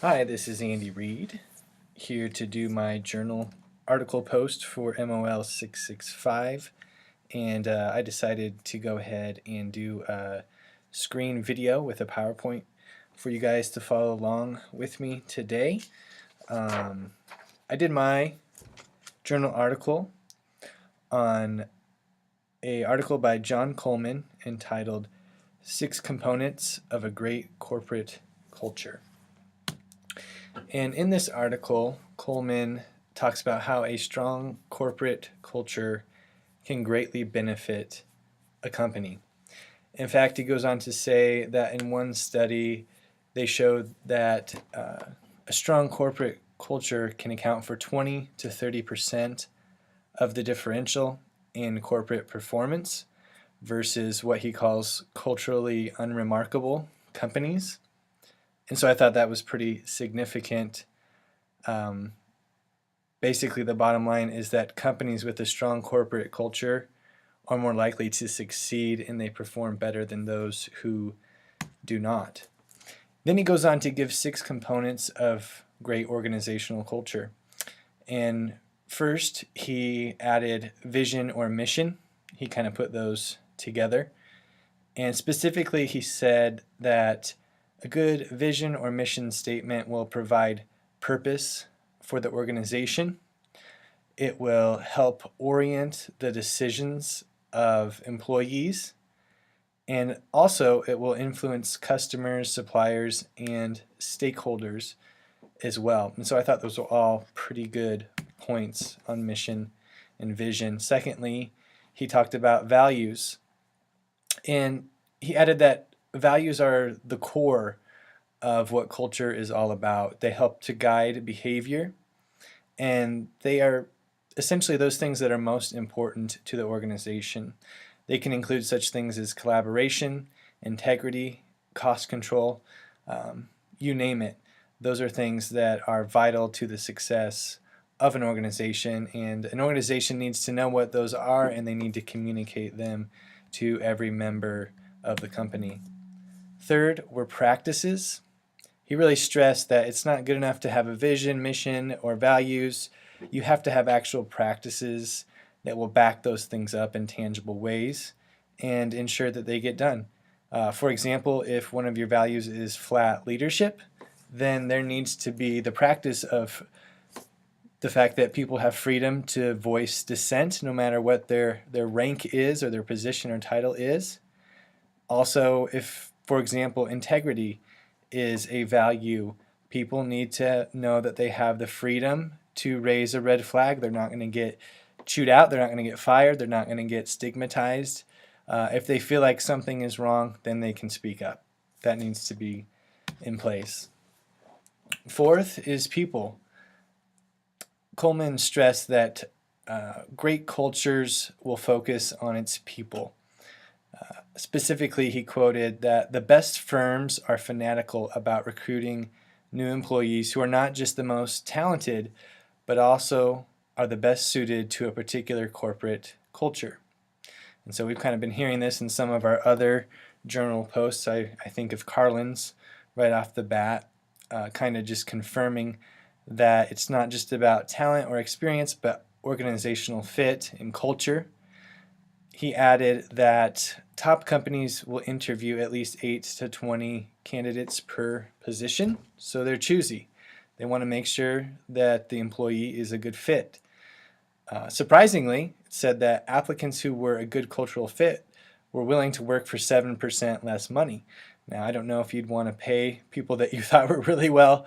Hi, this is Andy Reed, here to do my journal article post for MOL665, and I decided to go ahead and do a screen video with a PowerPoint for you guys to follow along with me today. I did my journal article on an article by John Coleman entitled 6 Components of a Great Corporate Culture. And in this article, Coleman talks about how a strong corporate culture can greatly benefit a company. In fact, he goes on to say that in one study, they showed that a strong corporate culture can account for 20 to 30% of the differential in corporate performance versus what he calls culturally unremarkable companies. And so I thought that was pretty significant. Basically, the bottom line is that companies with a strong corporate culture are more likely to succeed and they perform better than those who do not. Then he goes on to give 6 components of great organizational culture. And first, he added vision or mission. He kind of put those together. And specifically, he said that a good vision or mission statement will provide purpose for the organization. It will help orient the decisions of employees, and also it will influence customers, suppliers, and stakeholders as well. And so I thought those were all pretty good points on mission and vision. Secondly, he talked about values, and he added that values are the core of what culture is all about. They help to guide behavior, and they are essentially those things that are most important to the organization. They can include such things as collaboration, integrity, cost control, you name it. Those are things that are vital to the success of an organization, and an organization needs to know what those are, and they need to communicate them to every member of the company. Third were practices. He really stressed that it's not good enough to have a vision, mission, or values. You have to have actual practices that will back those things up in tangible ways and ensure that they get done. For example, if one of your values is flat leadership, then there needs to be the practice of the fact that people have freedom to voice dissent no matter what their rank is or their position or title is. Also, if, for example, integrity is a value, people need to know that they have the freedom to raise a red flag. They're not going to get chewed out. They're not going to get fired. They're not going to get stigmatized. If they feel like something is wrong, then they can speak up. That needs to be in place. Fourth is people. Coleman stressed that great cultures will focus on its people. Specifically, he quoted that the best firms are fanatical about recruiting new employees who are not just the most talented, but also are the best suited to a particular corporate culture. And so we've kind of been hearing this in some of our other journal posts. I think of Carlin's right off the bat, kind of just confirming that it's not just about talent or experience, but organizational fit and culture. He added that top companies will interview at least 8 to 20 candidates per position, so they're choosy. They want to make sure that the employee is a good fit. Surprisingly, it said that applicants who were a good cultural fit were willing to work for 7% less money. Now, I don't know if you'd want to pay people that you thought were really well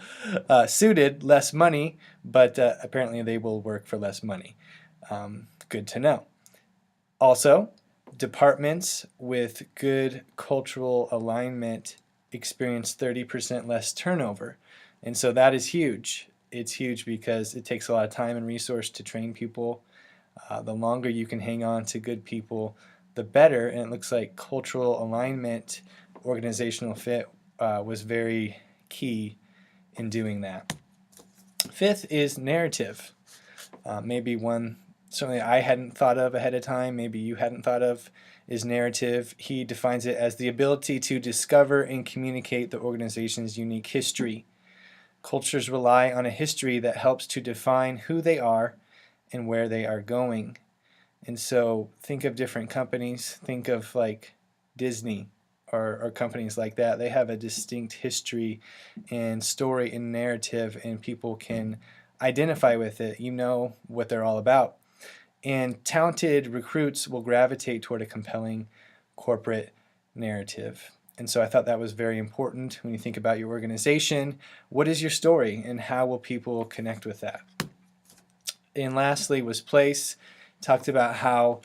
suited less money, but apparently they will work for less money. Good to know. Also, departments with good cultural alignment experience 30% less turnover. And so that is huge. It's huge because it takes a lot of time and resource to train people. The longer you can hang on to good people, the better. And it looks like cultural alignment, organizational fit was very key in doing that. Fifth is narrative. Maybe one certainly I hadn't thought of ahead of time, maybe you hadn't thought of, is narrative. He defines it as the ability to discover and communicate the organization's unique history. Cultures rely on a history that helps to define who they are and where they are going. And so think of different companies. Think of like Disney or companies like that. They have a distinct history and story and narrative, and people can identify with it. You know what they're all about. And talented recruits will gravitate toward a compelling corporate narrative. And so I thought that was very important when you think about your organization. What is your story, and how will people connect with that? And lastly was place. Talked about how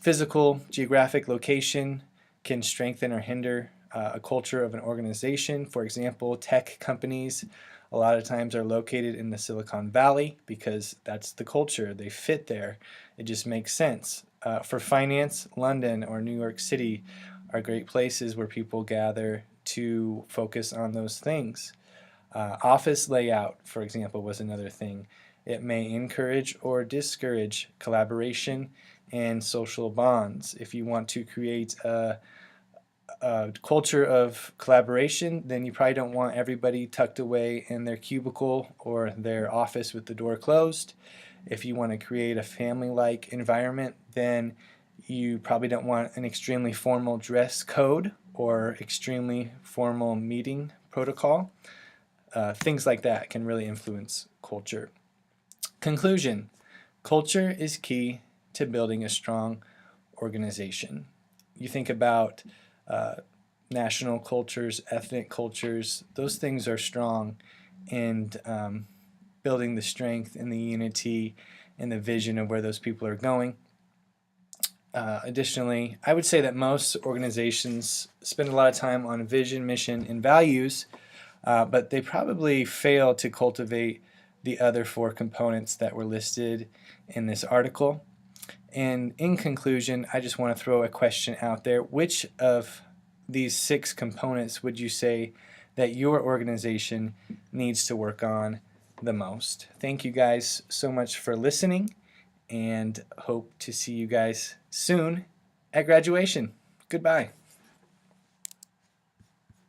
physical, geographic location can strengthen or hinder a culture of an organization. For example, tech companies a lot of times are located in the Silicon Valley because that's the culture. They fit there. It just makes sense. For finance, London or New York City are great places where people gather to focus on those things. Office layout, for example, was another thing. It may encourage or discourage collaboration and social bonds. If you want to create a culture of collaboration, then you probably don't want everybody tucked away in their cubicle or their office with the door closed. If you want to create a family-like environment, then you probably don't want an extremely formal dress code or extremely formal meeting protocol. Things like that can really influence culture. Conclusion: culture is key to building a strong organization. You think about national cultures, ethnic cultures, those things are strong, and building the strength and the unity and the vision of where those people are going. Additionally, I would say that most organizations spend a lot of time on vision, mission, and values, but they probably fail to cultivate the other 4 components that were listed in this article. And in conclusion, I just want to throw a question out there. Which of these 6 components would you say that your organization needs to work on the most? Thank you guys so much for listening, and hope to see you guys soon at graduation. Goodbye.